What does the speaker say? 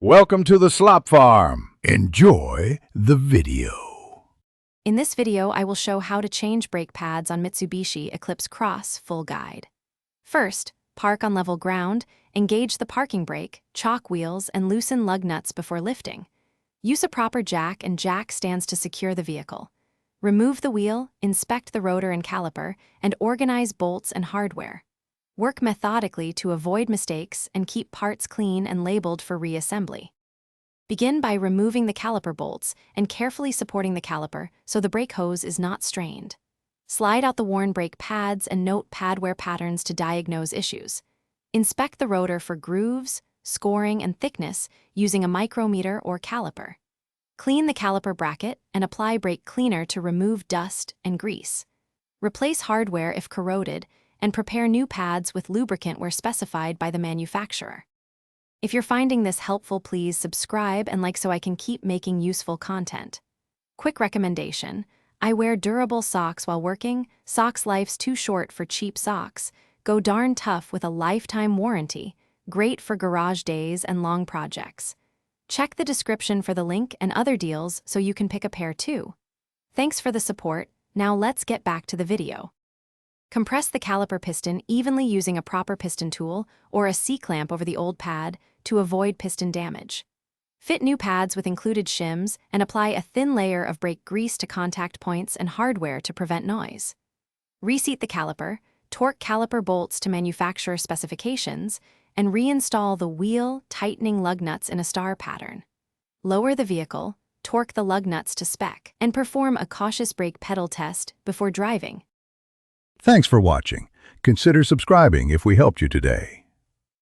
Welcome to the Slop Farm. Enjoy the video. In this video, I will show how to change brake pads on Mitsubishi Eclipse Cross full guide. First, park on level ground, engage the parking brake, chock wheels, and loosen lug nuts before lifting. Use a proper jack and jack stands to secure the vehicle. Remove the wheel, inspect the rotor and caliper, and organize bolts and hardware. Work methodically to avoid mistakes and keep parts clean and labeled for reassembly. Begin by removing the caliper bolts and carefully supporting the caliper so the brake hose is not strained. Slide out the worn brake pads and note pad wear patterns to diagnose issues. Inspect the rotor for grooves, scoring, and thickness using a micrometer or caliper. Clean the caliper bracket and apply brake cleaner to remove dust and grease. Replace hardware if corroded, and prepare new pads with lubricant where specified by the manufacturer. If you're finding this helpful, please subscribe and like so I can keep making useful content. Quick recommendation: I wear durable socks while working. Socks life's too short for cheap socks. Go darn tough with a lifetime warranty. Great for garage days and long projects. Check the description for the link and other deals so you can pick a pair too. Thanks for the support. Now let's get back to the video. Compress the caliper piston evenly using a proper piston tool or a C-clamp over the old pad to avoid piston damage. Fit new pads with included shims and apply a thin layer of brake grease to contact points and hardware to prevent noise. Reseat the caliper, torque caliper bolts to manufacturer specifications, and reinstall the wheel tightening lug nuts in a star pattern. Lower the vehicle, torque the lug nuts to spec, and perform a cautious brake pedal test before driving. Thanks for watching. Consider subscribing if we helped you today.